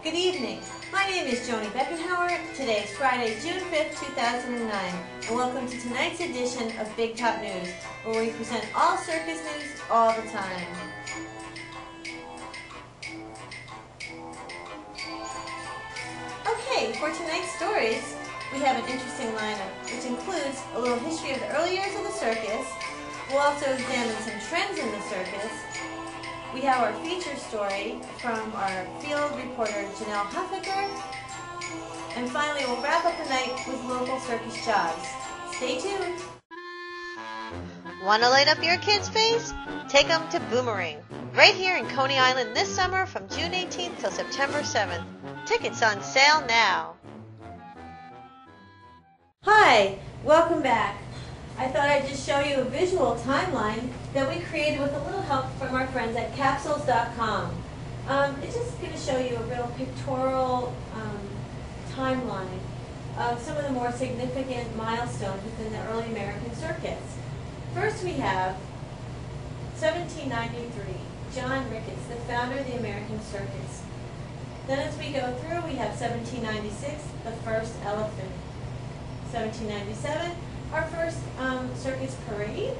Good evening. My name is Joni Beckenhauer. Today is Friday, June 5th, 2009, and welcome to tonight's edition of Big Top News, where we present all circus news all the time. Okay, for tonight's stories, we have an interesting lineup, which includes a little history of the early years of the circus. We'll also examine some trends in the circus. We have our feature story from our field reporter, Janelle Huffaker. And finally, we'll wrap up the night with local circus jobs. Stay tuned. Want to light up your kid's face? Take them to Boomerang, right here in Coney Island this summer from June 18th till September 7th. Tickets on sale now. Hi, welcome back. I thought I'd just show you a visual timeline that we created with a little help from our friends at capsules.com. It's just going to show you a real pictorial timeline of some of the more significant milestones within the early American circus. First we have 1793, John Ricketts, the founder of the American circus. Then as we go through, we have 1796, the first elephant. 1797, our first circus parade.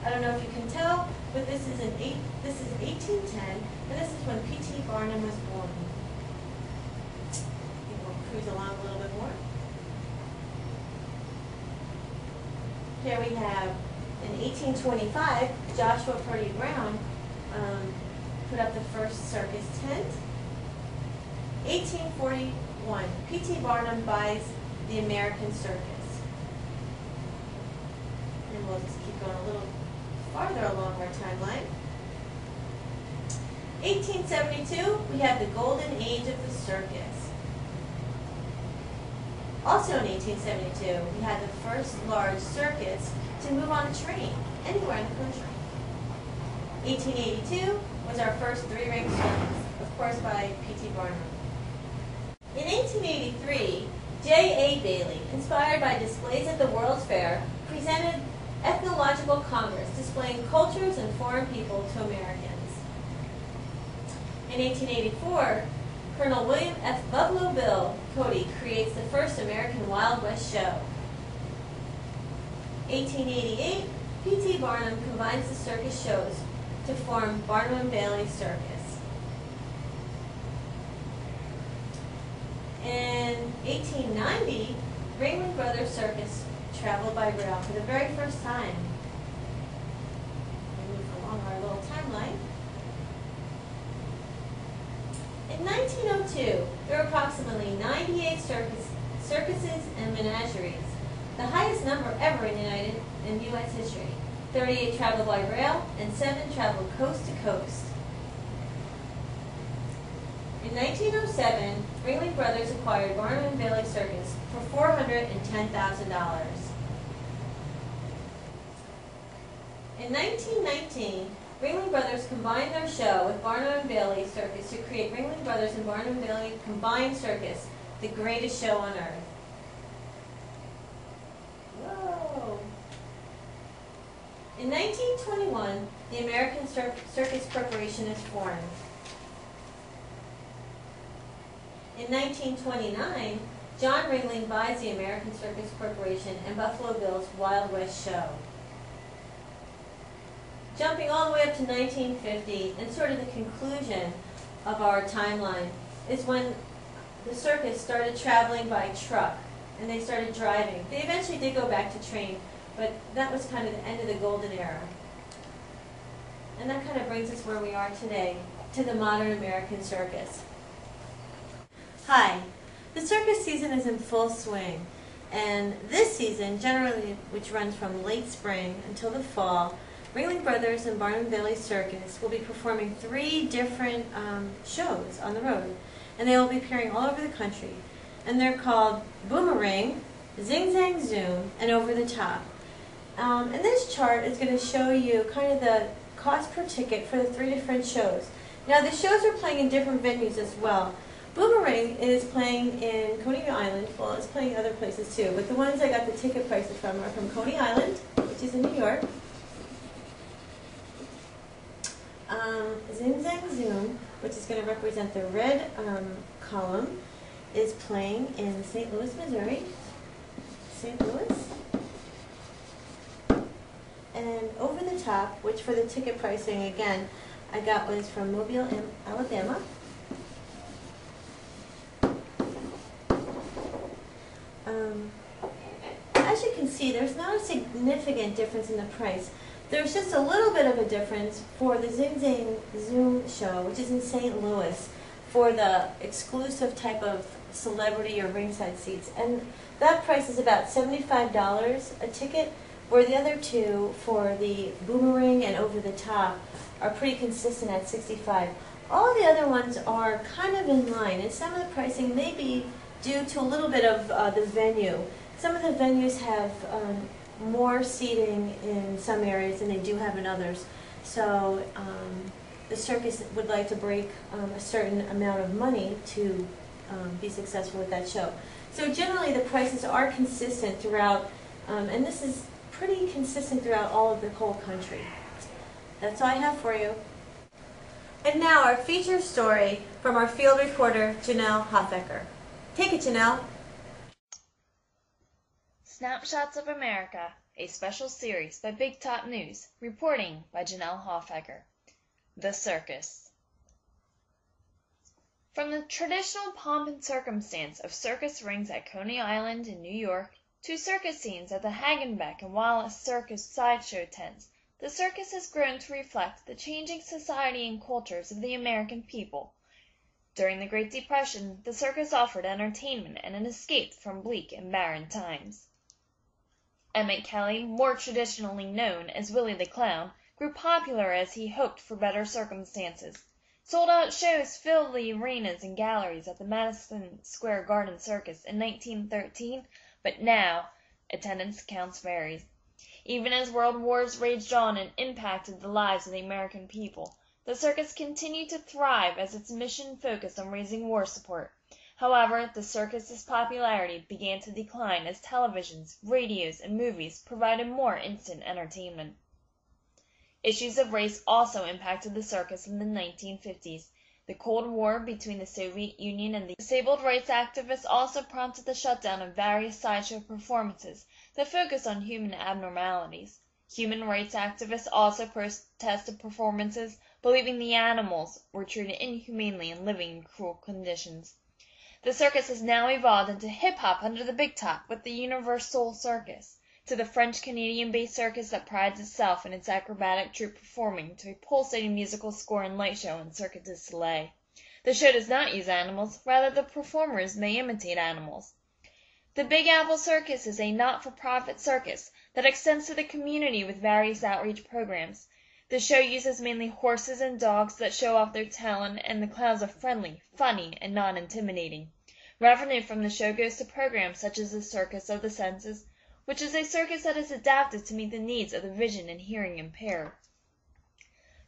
I don't know if you can tell, but this is 1810, and this is when P.T. Barnum was born. I think we'll cruise along a little bit more. Here we have, in 1825, Joshua Purdy Brown put up the first circus tent. 1841, P.T. Barnum buys the American circus. And we'll just keep going a little farther along our timeline. 1872, we have the golden age of the circus. Also in 1872, we had the first large circus to move on a train anywhere in the country. 1882 was our first three-ring circus, of course by P.T. Barnum. In 1883, J.A. Bailey, inspired by displays at the World's Fair, presented Ethnological Congress, displaying cultures and foreign people to Americans. In 1884, Colonel William F. Buffalo Bill Cody creates the first American Wild West show. 1888, P.T. Barnum combines the circus shows to form Barnum and Bailey Circus. In 1890, Ringling Brothers Circus traveled by rail for the very first time. We move along our little timeline. In 1902, there were approximately 98 circuses and menageries, the highest number ever in U.S. history. 38 traveled by rail, and 7 traveled coast to coast. In 1907, Ringling Brothers acquired Barnum and Bailey Circus for $410,000. In 1919, Ringling Brothers combined their show with Barnum and Bailey Circus to create Ringling Brothers and Barnum and Bailey Combined Circus, the greatest show on earth. Whoa! In 1921, the American Circus Corporation is formed. In 1929, John Ringling buys the American Circus Corporation and Buffalo Bill's Wild West show. Jumping all the way up to 1950, and sort of the conclusion of our timeline, is when the circus started traveling by truck, and they started driving. They eventually did go back to train, but that was kind of the end of the golden era. And that kind of brings us where we are today, to the modern American circus. Hi, the circus season is in full swing, and this season, generally, which runs from late spring until the fall, Ringling Brothers and Barnum and Bailey Circus will be performing 3 different shows on the road, and they will be appearing all over the country. And they're called Boomerang, Zing Zang Zoom, and Over the Top. And this chart is going to show you kind of the cost per ticket for the 3 different shows. Now the shows are playing in different venues as well. Boomerang is playing in Coney Island. Well, it's playing other places too, but the ones I got the ticket prices from are from Coney Island, which is in New York. Zing Zang Zoom, which is going to represent the red column, is playing in St. Louis, Missouri. St. Louis. And Over the Top, which for the ticket pricing, again, I got was from Mobile, Alabama. As you can see, there's not a significant difference in the price. There's just a little bit of a difference for the Zing Zang Zoom show, which is in St. Louis, for the exclusive type of celebrity or ringside seats. And that price is about $75 a ticket, where the other two, for the Boomerang and Over the Top, are pretty consistent at $65. All the other ones are kind of in line, and some of the pricing may be due to a little bit of the venue. Some of the venues have more seating in some areas than they do have in others. So the circus would like to break a certain amount of money to be successful with that show. So generally the prices are consistent throughout, and this is pretty consistent throughout all of the whole country. That's all I have for you. And now our feature story from our field reporter, Janelle Hofecker. Take it, Janelle. Snapshots of America, a special series by Big Top News, reporting by Janelle Hofecker. The Circus. From the traditional pomp and circumstance of circus rings at Coney Island in New York to circus scenes at the Hagenbeck and Wallace Circus sideshow tents, the circus has grown to reflect the changing society and cultures of the American people. During the Great Depression, the circus offered entertainment and an escape from bleak and barren times. Emmett Kelly, more traditionally known as Willie the Clown, grew popular as he hoped for better circumstances. Sold-out shows filled the arenas and galleries at the Madison Square Garden Circus in 1913, but now attendance counts varies. Even as world wars raged on and impacted the lives of the American people, the circus continued to thrive as its mission focused on raising war support. However, the circus's popularity began to decline as televisions, radios, and movies provided more instant entertainment. Issues of race also impacted the circus in the 1950s. The Cold War between the Soviet Union and the disabled rights activists also prompted the shutdown of various sideshow performances that focused on human abnormalities. Human rights activists also protested performances, believing the animals were treated inhumanely and living in cruel conditions. The circus has now evolved into hip-hop under the big top with the Universal Circus, to the French-Canadian-based circus that prides itself in its acrobatic troupe performing to a pulsating musical score and light show in Cirque du Soleil. The show does not use animals, rather the performers may imitate animals. The Big Apple Circus is a not-for-profit circus that extends to the community with various outreach programs. The show uses mainly horses and dogs that show off their talent, and the clowns are friendly, funny, and non-intimidating. Revenue from the show goes to programs such as the Circus of the Senses, which is a circus that is adapted to meet the needs of the vision and hearing impaired.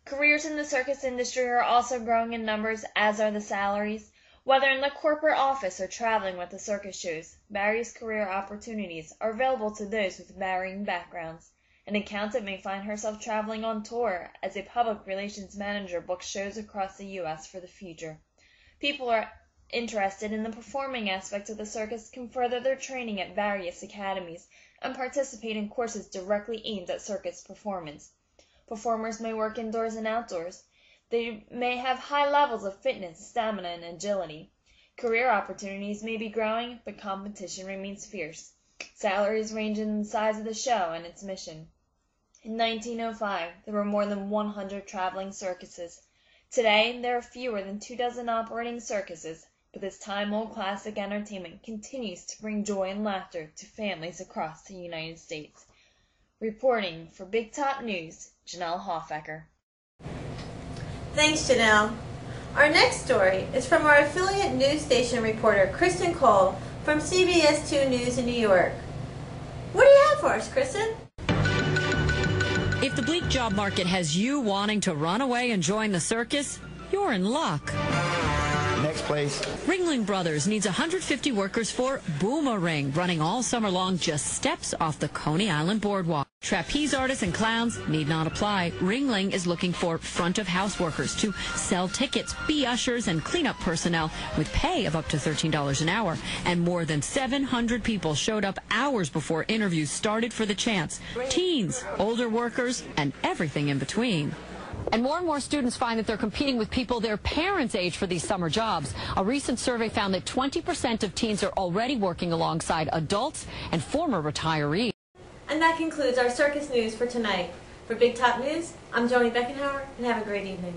Careers in the circus industry are also growing in numbers, as are the salaries. Whether in the corporate office or traveling with the circus shows, various career opportunities are available to those with varying backgrounds. An accountant may find herself traveling on tour as a public relations manager books shows across the U.S. for the future. People are interested in the performing aspect of the circus can further their training at various academies and participate in courses directly aimed at circus performance. Performers may work indoors and outdoors. They may have high levels of fitness, stamina, and agility. Career opportunities may be growing, but competition remains fierce. Salaries range in the size of the show and its mission. In 1905, there were more than 100 traveling circuses. Today, there are fewer than 24 operating circuses, but this time-old classic entertainment continues to bring joy and laughter to families across the United States. Reporting for Big Top News, Janelle Hofecker. Thanks, Janelle. Our next story is from our affiliate news station reporter, Kristen Cole, from CBS 2 News in New York. What do you have for us, Kristen? If the bleak job market has you wanting to run away and join the circus, you're in luck. Next place. Ringling Brothers needs 150 workers for Boomerang, running all summer long just steps off the Coney Island boardwalk. Trapeze artists and clowns need not apply. Ringling is looking for front-of-house workers to sell tickets, be ushers, and cleanup personnel with pay of up to $13 an hour. And more than 700 people showed up hours before interviews started for the chance. Teens, older workers, and everything in between. And more students find that they're competing with people their parents' age for these summer jobs. A recent survey found that 20% of teens are already working alongside adults and former retirees. And that concludes our circus news for tonight. For Big Top News, I'm Joni Beckenhauer, and have a great evening.